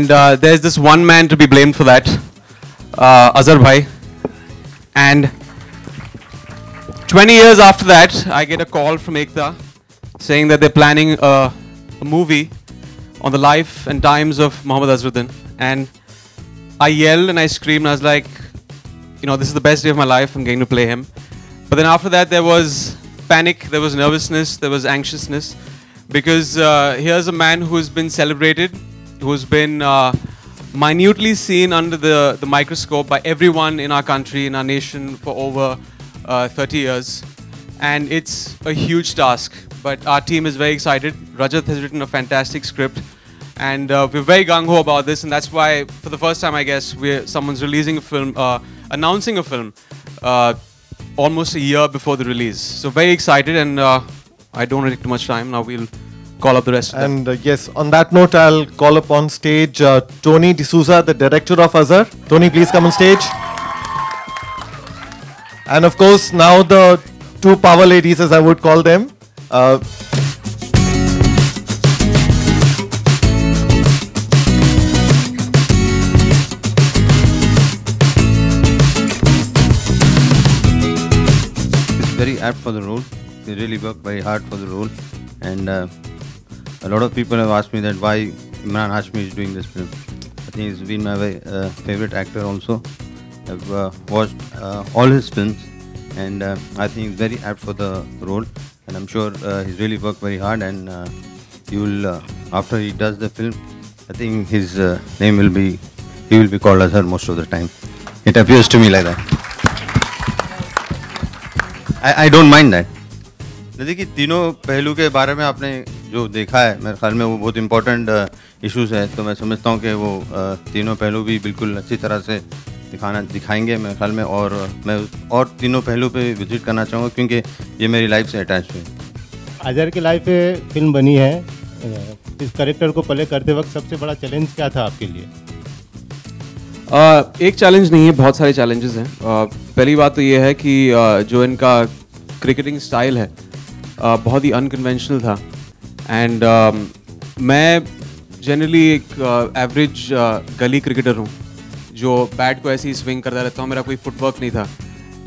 And there's this one man to be blamed for that, Azhar Bhai. And 20 years after that, I get a call from Ekta saying that they're planning a movie on the life and times of Mohammad Azharuddin. And I yelled and I screamed. I was like, you know, this is the best day of my life. I'm getting to play him. But then after that, there was panic, there was nervousness, there was anxiousness. Because here's a man who's been celebrated, who's been minutely seen under the microscope by everyone in our country, in our nation for over 30 years. And it's a huge task, but our team is very excited. Rajat has written a fantastic script, and we're very gung-ho about this, and that's why, for the first time, I guess, someone's releasing a film, announcing a film almost a year before the release. So very excited, and I don't want to take too much time. Now we'll call up the rest of them. And yes, on that note, I'll call up on stage Tony D'Souza, the director of Azhar. Tony, please come on stage. And of course, now the two power ladies, as I would call them. Very apt for the role. They really worked very hard for the role, and a lot of people have asked me that why Emraan Hashmi is doing this film. I think he's been my favorite actor also. I've watched all his films, and I think he's very apt for the role, and I'm sure he's really worked very hard, and he will after he does the film, I think his name will be, he will be called Azhar most of the time. It appears to me like that. I don't mind that. देखिए तीनों पहलू के बारे में आपने जो देखा है, मेरे ख्याल में वो बहुत इम्पोर्टेंट इश्यूज है, तो मैं समझता हूँ कि वो तीनों पहलू भी बिल्कुल अच्छी तरह से दिखाएंगे मेरे ख्याल में, और मैं और तीनों पहलू पे विजिट करना चाहूँगा क्योंकि ये मेरी लाइफ से अटैच है। अजहर की लाइफ पे फिल्म बनी है, इस कैरेक्टर को प्ले करते वक्त सबसे बड़ा चैलेंज क्या था आपके लिए? एक चैलेंज नहीं है, बहुत सारे चैलेंजेस हैं। पहली बात तो ये है कि जो इनका क्रिकेटिंग स्टाइल है बहुत ही अनकन्वेंशनल था, एंड मैं जनरली एक एवरेज गली क्रिकेटर हूँ जो बैट को ऐसे ही स्विंग करता रहता हूँ, मेरा कोई फुटवर्क नहीं था।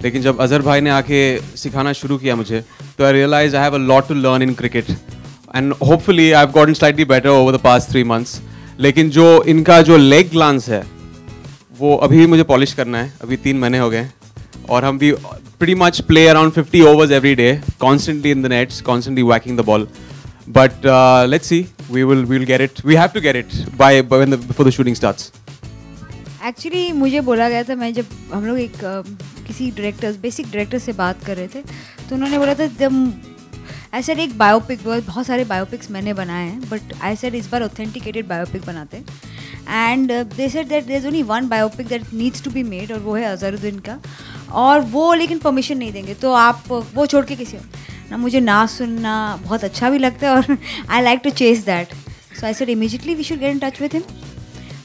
लेकिन जब अजहर भाई ने आके सिखाना शुरू किया मुझे, तो I realize I have a lot to learn in cricket, and hopefully I have gotten slightly better over the past 3 months। लेकिन जो इनका जो लेग ग्लांस है वो अभी मुझे पॉलिश करना है। अभी 3 महीने हो गए और हम भी pretty much play around 50 overs every day, constantly in the nets, constantly whacking the ball. But let's see, we'll get it. We have to get it before the shooting starts. Actually मुझे बोला गया था, मैं जब हम लोग एक किसी बेसिक डायरेक्टर से बात कर रहे थे, तो उन्होंने बोला था जब आई सेड एक बायोपिक, बहुत सारे बायोपिक्स मैंने बनाए हैं, बट आई सेड इस बार ऑथेंटिकेटेड बायोपिक बनाते हैं, and they said that there is only one biopic that needs to be made, और वो है अजहरुद्दीन का, और वो लेकिन परमिशन नहीं देंगे, तो आप वो छोड़ के किसी ना, मुझे ना सुनना बहुत अच्छा भी लगता है और I like to chase that, so I said immediately we should get in touch with him.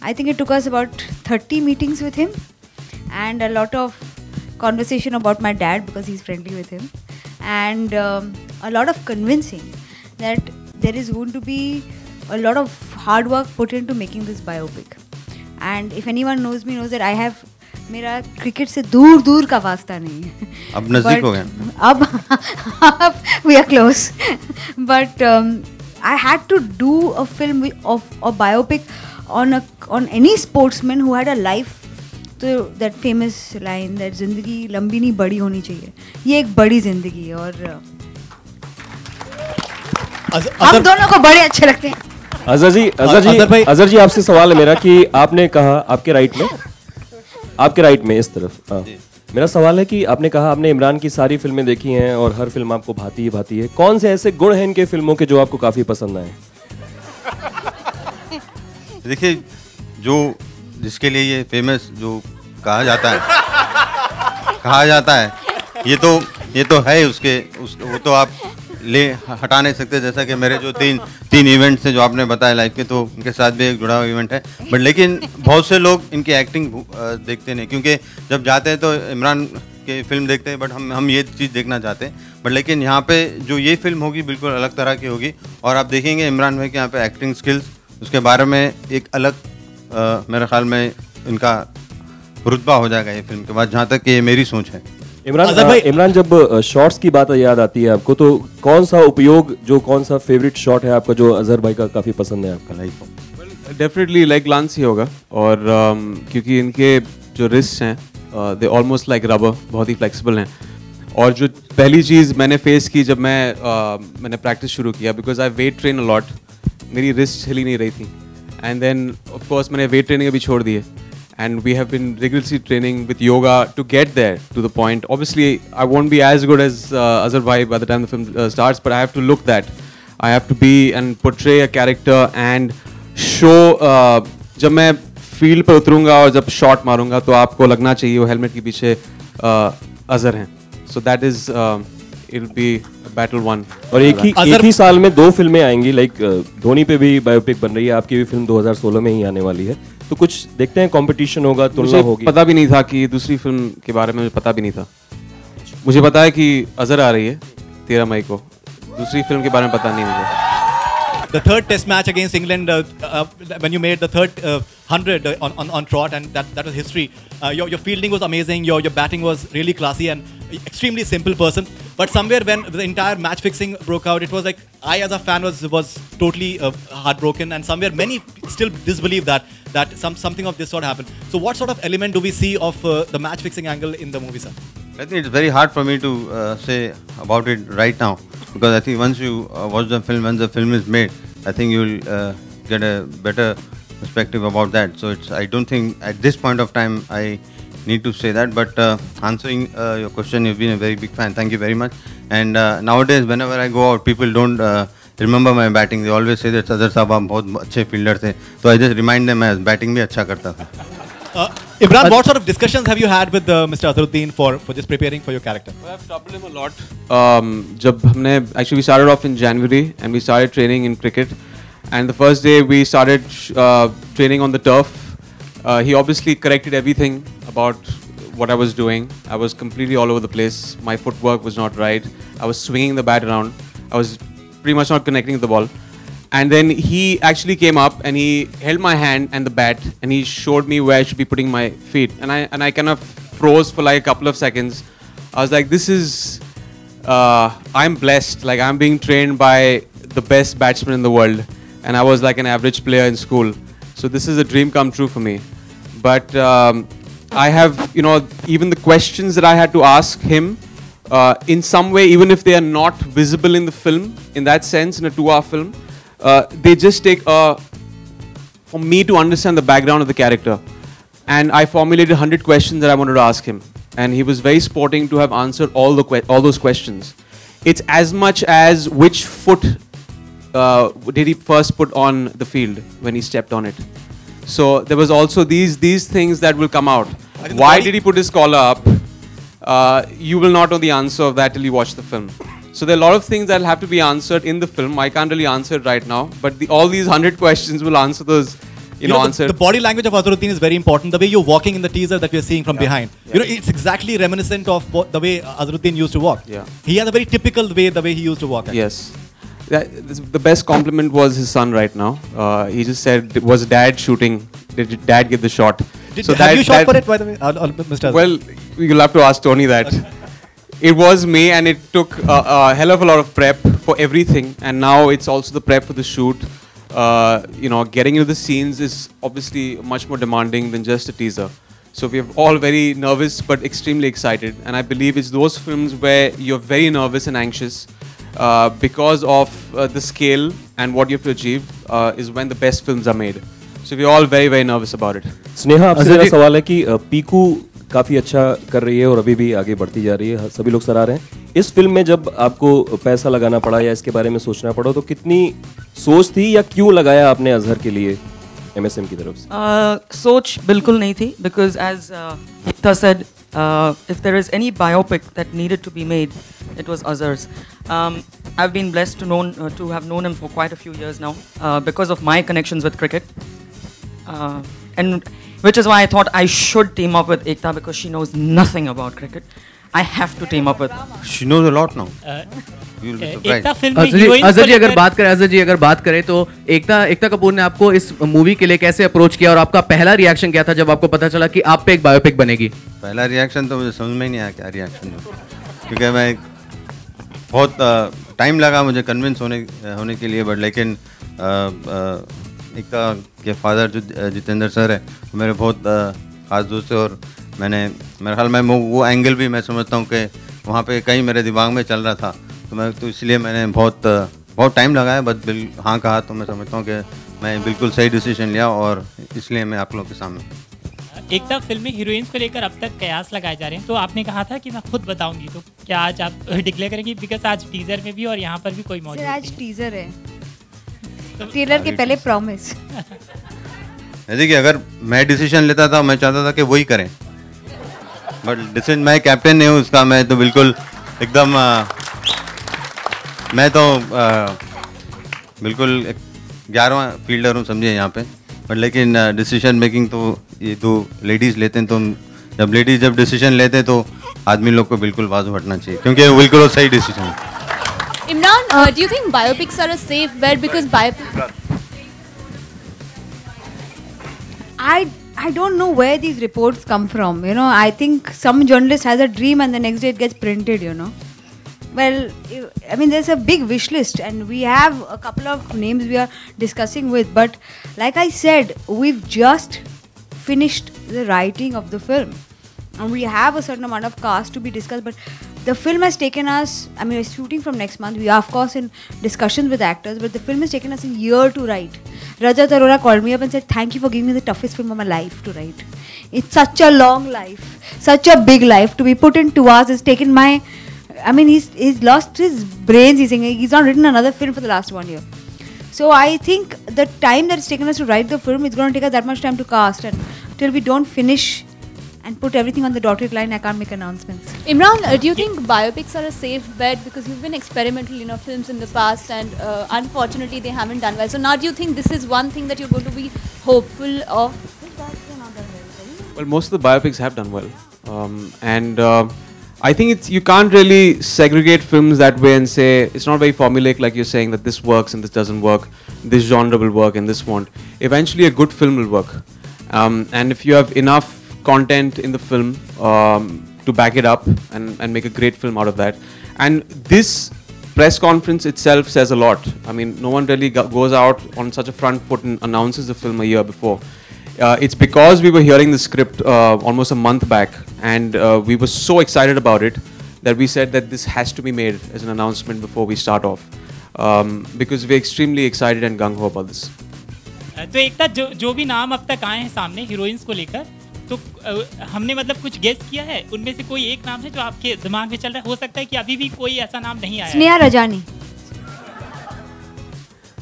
I think it took us about 30 meetings with him and a lot of conversation about my dad because he's friendly with him, and a lot of convincing that there is going to be a lot of hard work put into making this biopic, and if anyone knows me knows that I have, मेरा cricket से दूर दूर का वास्ता नहीं है, अब नज़दीक हो गए, अब we are close, but I had to do a film of a biopic on any sportsman who had a life, तो that famous line that जिंदगी लंबी नहीं बड़ी होनी चाहिए, ये एक बड़ी जिंदगी है, और हम दोनों को बड़े अच्छे लगते हैं। अजहर जी आपसे सवाल है मेरा कि आपने कहा आपके राइट में इस तरफ, मेरा सवाल है कि आपने कहा आपने इमरान की सारी फिल्में देखी हैं और हर फिल्म आपको भाती ही भाती है, कौन से ऐसे गुण हैं इनके फिल्मों के जो आपको काफी पसंद आए? देखिए, जो जिसके लिए ये फेमस जो कहा जाता है ये तो है उसके वो तो आप हटा नहीं सकते, जैसा कि मेरे जो तीन इवेंट्स हैं जो आपने बताया लाइफ के, तो उनके साथ भी एक जुड़ा हुआ इवेंट है, बट लेकिन बहुत से लोग इनकी एक्टिंग देखते नहीं, क्योंकि जब जाते हैं तो इमरान के फिल्म देखते हैं, बट हम ये चीज़ देखना चाहते हैं, बट लेकिन यहाँ पे जो ये फिल्म होगी बिल्कुल अलग तरह की होगी, और आप देखेंगे इमरान भाई के यहाँ पे एक्टिंग स्किल्स, उसके बारे में एक अलग मेरे ख्याल में इनका रुतबा हो जाएगा ये फिल्म के बाद, जहाँ तक ये मेरी सोच है। इमरान जब शॉट्स की बात याद आती है आपको, तो कौन सा उपयोग, जो कौन सा फेवरेट शॉट है आपका जो अजहर भाई का काफ़ी पसंद है आपका? लाइक डेफिनेटली लाइक ग्लांस ही होगा, और क्योंकि इनके जो रिस्ट हैं दे ऑलमोस्ट लाइक रबर, बहुत ही फ्लेक्सिबल हैं। और जो पहली चीज़ मैंने फेस की जब मैंने प्रैक्टिस शुरू किया, because I weight train a lot, मेरी रिस्ट हिली नहीं रही थी, एंड देन ऑफ कोर्स मैंने वेट ट्रेनिंग अभी छोड़ दी है, and we have been rigorously training with yoga to get there to the point. Obviously I won't be as good as Azhar Bhai by the time the film starts, but I have to look that. I have to be and portray a character and show जब मैं field पर उतरूंगा और जब shot मारूंगा तो आपको लगना चाहिए वो हेलमेट के पीछे अजहर हैं. So that is it'll be a battle won. और एक ही साल में 2 फिल्में आएंगी, लाइक धोनी पे भी बायोपिक बन रही है, आपकी भी फिल्म 2016 में ही आने वाली है, तो कुछ देखते हैं, कंपटीशन होगा, तुलना होगी. पता भी नहीं था कि दूसरी फिल्म के बारे में, मुझे पता भी नहीं था. मुझे पता है कि अजहर आ रही है 13 मई को, दूसरी फिल्म के बारे में पता नहीं मुझे. The third test match against England, when you made the third 100 on trot, and that was history. Your fielding was amazing, your batting was really classy, and extremely simple person. But somewhere when the entire match fixing broke out, it was like I as a fan was totally heartbroken, and somewhere many still disbelieve that something of this sort happened. So what sort of element do we see of the match fixing angle in the movie, sir? I think it's very hard for me to say about it right now, because I think once you watch the film, once the film is made, I think you will get a better perspective about that. So I don't think at this point of time I need to say that. But answering your question, you've been a very big fan. Thank you very much. And nowadays, whenever I go out, people don't remember my batting. They always say that Azhar साहब आप बहुत अच्छे fielder थे. So I just remind them मैं batting भी अच्छा करता था. Imran, what sort of discussions have you had with Mr. Azharuddin for just preparing for your character? I have troubled him a lot. जब हमने actually we started off in January and we started training in cricket, and the first day we started training on the turf. He obviously corrected everything about what I was doing. I was completely all over the place. My footwork was not right. I was swinging the bat around. I was pretty much not connecting with the ball. And then he actually came up and he held my hand and the bat and he showed me where I should be putting my feet. And I kind of froze for like a couple of seconds. I was like, this is, I'm blessed. Like I'm being trained by the best batsman in the world. And I was like an average player in school. So this is a dream come true for me. But I have, even the questions that I had to ask him, in some way, even if they are not visible in the film, in that sense, in a 2-hour film, they just take for me to understand the background of the character. And I formulated 100 questions that I wanted to ask him. And he was very sporting to have answered all those questions. It's as much as which foot did he first put on the field when he stepped on it. So there was also these things that will come out. Why did he put his collar up? You will not know the answer of that till you watch the film. So there are a lot of things that will have to be answered in the film. I can't really answer it right now, but all these 100 questions will answer those, answer. The body language of Azharuddin is very important. The way you're walking in the teaser that we're seeing from behind. Yeah. It's exactly reminiscent of the way Azharuddin used to walk. Yeah. He has a very typical way, the way he used to walk. Actually. Yes. The best compliment was his son right now. He just said, was dad shooting? Did dad get the shot? Have you shot for it, by the way, Mr. Azhar? Well, you'll have to ask Tony that. It was me, and it took a hell of a lot of prep for everything, and now it's also the prep for the shoot. Getting into the scenes is obviously much more demanding than just a teaser. So we're all very nervous but extremely excited, and I believe it's those films where you're very nervous and anxious because of the scale and what you have to achieve is when the best films are made. So we're all very, very nervous about it. Sneha, आपसे मेरा सवाल है कि पीकू काफ़ी अच्छा कर रही है और अभी भी आगे बढ़ती जा रही है, सभी लोग सराह रहे हैं. इस फिल्म में जब आपको पैसा लगाना पड़ा या इसके बारे में सोचना पड़ा, तो कितनी सोच थी या क्यों लगाया आपने अजहर के लिए MSM की तरफ से? सोच बिल्कुल नहीं थी, because as Ekta said, if there is any biopic that needed to be made, it was Azhar's. I've been blessed to have known him for quite a few years now because of my connections with cricket. And which is why I thought I should team up with Ekta, because she knows nothing about cricket. I have to team up with. She knows a lot now. You'll be surprised. Ekta film में heroine अजर जी अगर बात करें तो एकता कपूर ने आपको इस movie के लिए कैसे अप्रोच किया और आपका पहला रिएक्शन क्या था जब आपको पता चला कि आप पे एक बायोपिक बनेगी? पहला रिएक्शन तो मुझे समझ में ही नहीं आया क्या रिएक्शन हो, क्योंकि मैं बहुत टाइम लगा मुझे कन्विंस होने के लिए, बट लेकिन एकता के फादर जो जितेंद्र सर है मेरे बहुत खास दोस्त है, और मेरे ख्याल में वो एंगल भी मैं समझता हूँ कि वहाँ पे कहीं मेरे दिमाग में चल रहा था, तो इसलिए मैंने बहुत टाइम लगाया, बस हाँ कहा, तो मैं समझता हूँ कि मैं बिल्कुल सही डिसीजन लिया और इसलिए मैं आप लोगों के सामने। एकता फिल्म में हीरोइंस को लेकर अब तक कयास लगाए जा रहे हैं, तो आपने कहा था कि मैं खुद बताऊंगी, तो क्या आज आप डिक्लेयर करेंगे? बिकॉज आज टीजर में भी और यहाँ पर भी कोई मौजूद नहीं। आज टीजर है, ट्रेलर के पहले प्रॉमिस। देखिए अगर मैं डिसीजन लेता था, मैं चाहता था कि वही करें, बट डिसीजन मैं कैप्टन नहीं हूँ उसका, मैं तो बिल्कुल एकदम मैं तो बिल्कुल 11वां फील्डर हूँ समझिए यहाँ पे, बट लेकिन डिसीजन मेकिंग तो ये दो लेडीज़ लेते हैं, तो जब लेडीज़ जब डिसीजन लेते हैं तो आदमी लोग को बिल्कुल बाजू हटना चाहिए, क्योंकि वो बिल्कुल सही डिसीजन है। Imran, do you think biopics are a safe bet? Because I don't know where these reports come from. You know, I think some journalist has a dream and the next day it gets printed. You know, well, I mean, there's a big wish list, and we have a couple of names we are discussing with. But like I said, we've just finished the writing of the film, and we have a certain amount of cast to be discussed. But the film has taken us, I mean, we're shooting from next month. We are, of course, in discussions with actors, but the film has taken us a year to write. Rajat Arora called me up and said, thank you for giving me the toughest film of my life to write. It's such a long life, such a big life to be put in 2 hours. It's taken my, I mean, he's lost his brains. He's not written another film for the last 1 year. So I think the time that it's taken us to write the film, it's going to take us that much time to cast, and till we don't finish and put everything on the dotted line, I can't make announcements. Imran, do you think biopics are a safe bet? Because you've been experimental in your films in the past, and unfortunately they haven't done well. So now do you think this is one thing that you're going to be hopeful of? Well, most of the biopics have done well. And I think you can't really segregate films that way and say, it's not very formulaic like you're saying that this works and this doesn't work, this genre will work and this won't. Eventually a good film will work. And if you have enough content in the film to back it up and make a great film out of that. And this press conference itself says a lot. I mean, no one really goes out on such a front foot and announces the film a year before. It's because we were hearing the script almost a month back, and we were so excited about it that we said that this has to be made as an announcement before we start off, because we're extremely excited and gung-ho about this. तो एकता जो भी नाम अब तक आए हैं सामने heroines को लेकर, तो हमने मतलब कुछ गेस किया है, उनमें से कोई एक नाम है जो आपके दिमाग में चल रहा है? हो सकता है कि अभी भी कोई ऐसा नाम नहीं आया। स्नेहा रजानी।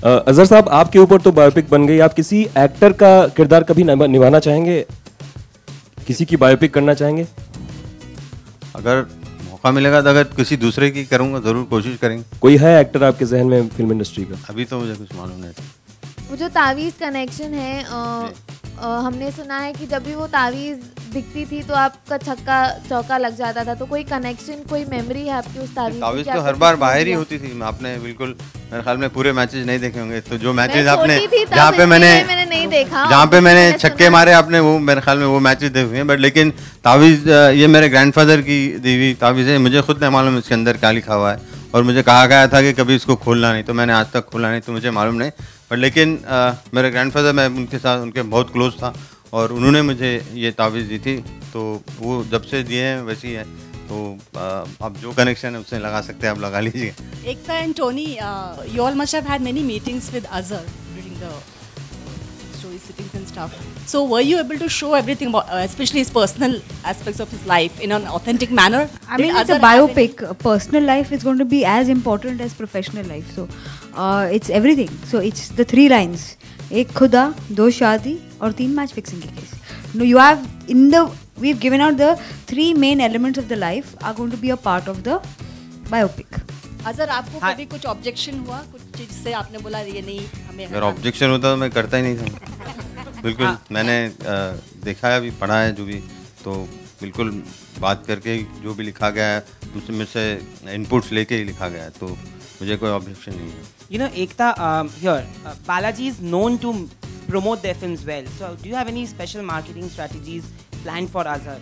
अजहर साहब, आपके ऊपर तो बायोपिक बन गई, आप किसी एक्टर का किरदार कभी निभाना चाहेंगे? किसी की बायोपिक करना चाहेंगे? अगर मौका मिलेगा तो अगर किसी दूसरे की करूंगा, जरूर कोशिश करेंगे। कोई है एक्टर आपके जहन में फिल्म इंडस्ट्री का? अभी तो मुझे कुछ मालूम नहीं। वो जो तावीज़ कनेक्शन है, हमने सुना है कि जब भी वो तावीज़ दिखती थी तो आपका छक्का चौका लग जाता था, तो कोई कनेक्शन, कोई मेमोरी है आपकी उस तावीज़ तो हर बार बाहर ही होती थी। आपने बिल्कुल मेरे ख्याल में पूरे मैचेस नहीं देखे होंगे, तो जो मैचेस आपने जहाँ पे मैंने नहीं देखा, जहाँ पे मैंने छक्के मारे आपने, वो मेरे ख्याल में वो मैचेस देखे हैं। बट लेकिन तावीज़ ये मेरे ग्रैंडफादर की दी हुई तावीज़ है, मुझे खुद नहीं मालूम इसके अंदर क्या लिखा हुआ है, और मुझे कहा गया था कि कभी इसको खोलना नहीं, तो मैंने आज तक खोला नहीं, तो मुझे मालूम नहीं। बट लेकिन मेरे ग्रैंडफादर, मैं उनके साथ उनके बहुत क्लोज था और उन्होंने मुझे ये तावीज़ दी थी, तो वो जब से दिए हैं वैसी है। तो आप जो कनेक्शन है उससे लगा सकते हैं, आप लगा लीजिए। Ekta and Tony, you all must have had many meetings with Azhar during the story sittings and stuff. So were you able to show everything about, especially his personal aspects of his life, in an authentic manner? I mean, it's a biopic. Personal life is going to be as important as professional life. So it's everything. So it's the 3 lines. एक खुदा, 2 शादी और 3 match fixing की case. No, you have we've given out the 3 main elements of the life are going to be a part of the biopic. Azhar, आपको कभी कुछ objection हुआ, कुछ चीज से आपने बोला ये नहीं हमें? अगर ऑब्जेक्शन होता तो मैं करता ही नहीं था। बिल्कुल मैंने देखा है, अभी पढ़ा है जो भी, तो बिल्कुल बात करके जो भी लिखा गया है उसमें से इनपुट्स लेके ही लिखा गया है, तो मुझे कोई ऑब्जेक्शन नहीं है. You know, Ekta, here, Balaji is known to promote their films well. So, do you have any special marketing strategies planned for Azhar?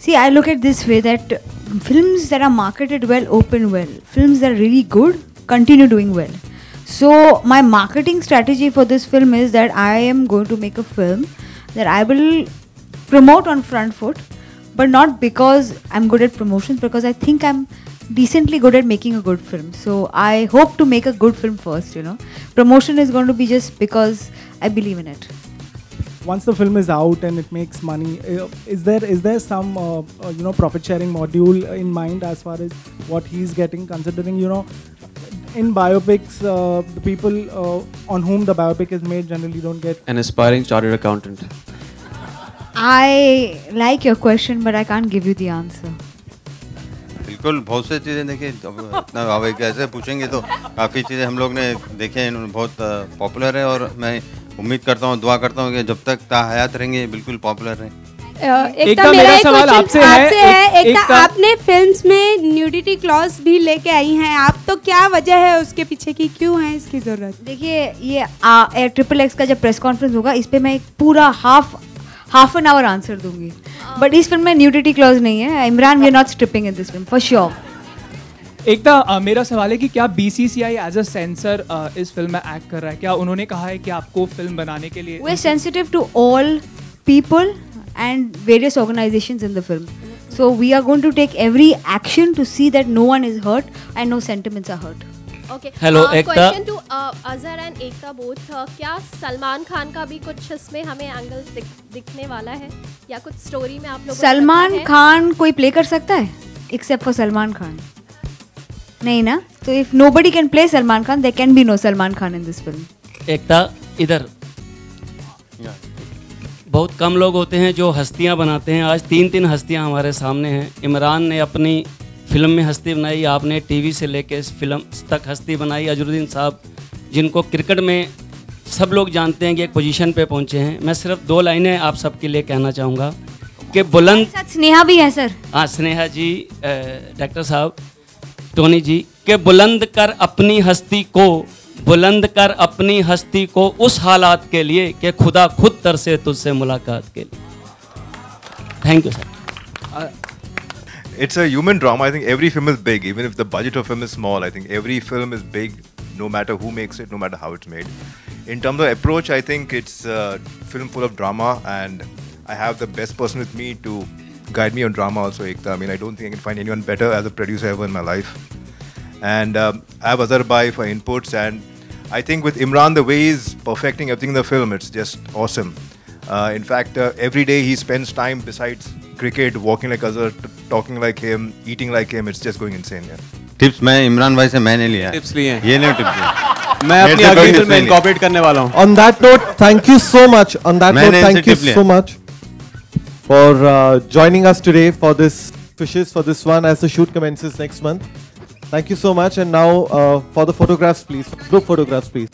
See, I look at this way that films that are marketed well open well. Films that are really good continue doing well. So, my marketing strategy for this film is that I am going to make a film that I will promote on front foot, but not because I'm good at promotions, because I think I'm decently good at making a good film. So I hope to make a good film first, you know. Promotion is going to be just because I believe in it. Once the film is out and it makes money, is there some you know, profit sharing module in mind as far as what he's getting, considering, you know, in biopics the people on whom the biopic is made generally don't get an aspiring chartered accountant? I like your question, but I can't give you the answer. बिल्कुल, बहुत से चीज़ें देखिए, इतना अब कैसे पूछेंगे तो काफ़ी चीज़ें हम लोग ने देखे हैं, बहुत पॉपुलर है, और मैं उम्मीद करता हूँ, दुआ करता हूँ कि जब तक हयात रहेंगे बिल्कुल पॉपुलर रहें. एकता, मेरा सवाल आपसे है. एकता, आपने फिल्म्स में न्यूडिटी क्लॉज भी लेके आई हैं आप, तो क्या वजह है उसके पीछे की, क्यों है इसकी ज़रूरत? देखिए, ये XXX का जब प्रेस कॉन्फ्रेंस होगा, इस पे मैं एक पूरा हाफ एन आवर आंसर दूंगी. बट इस फिल्म में न्यूडिटी क्लॉज नहीं है. Imran, we are not stripping in this film for sure. Ekta, मेरा सवाल है कि क्या BCCI एज अ सेंसर इस फिल्म में एक्ट कर रहा है? क्या उन्होंने कहा है कि आपको फिल्म बनाने के लिए? We are sensitive to all people and various organizations in the film. So we are going to take every action to see that no one is hurt and no sentiments are hurt. Okay. Hello, Ekta. Question to Azhar and Ekta both. क्या सलमान खान का भी कुछ इसमें हमें angle दिखने वाला है, या कुछ स्टोरी में आप लोगों को? सलमान खान कोई प्ले कर सकता है except for सलमान खान? नहीं ना? So if nobody can play Salman Khan, there can be no Salman Khan in this film. एकता, इधर बहुत कम लोग होते हैं जो हस्तियां बनाते हैं. आज 3 हस्तियां हमारे सामने हैं. इमरान ने अपनी फिल्म में हस्ती बनाई, आपने टीवी से लेके इस फिल्म तक हस्ती बनाई. अजरुद्दीन साहब, जिनको क्रिकेट में सब लोग जानते हैं कि एक पोजीशन पे पहुंचे हैं. मैं सिर्फ 2 लाइनें आप सबके लिए कहना चाहूँगा कि बुलंद. स्नेहा भी है सर. हाँ, स्नेहा जी, डॉक्टर साहब, टोनी जी, के बुलंद कर अपनी हस्ती को, बुलंद कर अपनी हस्ती को उस हालात के लिए कि खुदा खुद तरसे तुझसे मुलाकात के लिए. Thank you sir. It's a human drama. I think every film is big, even if the budget of film is small. I think every film is big, no matter who makes it, no matter how it's made. In terms of approach, I think it's a film full of drama, and I have the best person with me to guide me on drama also, Ekta. I mean, I don't think I can find anyone better as a producer ever in my life. And I have Azhar Bhai for inputs, and I think with Imran, the way he's perfecting everything in the film, it's just awesome. In fact, every day he spends time besides cricket, walking like Azhar, talking like him, eating like him. It's just going insane. Yeah. Tips मैं इमरान भाई से मैंने लिया. Tips लिए ये नहीं tips लिए. मैं अपनी अगली फिल्म में इनकॉर्पोरेट करने वाला हूँ. On that note, thank you so much. On that note, thank you so much for joining us today for this Fishes for this one as the shoot commences next month. Thank you so much. And now for the photographs, please. Group photographs, please.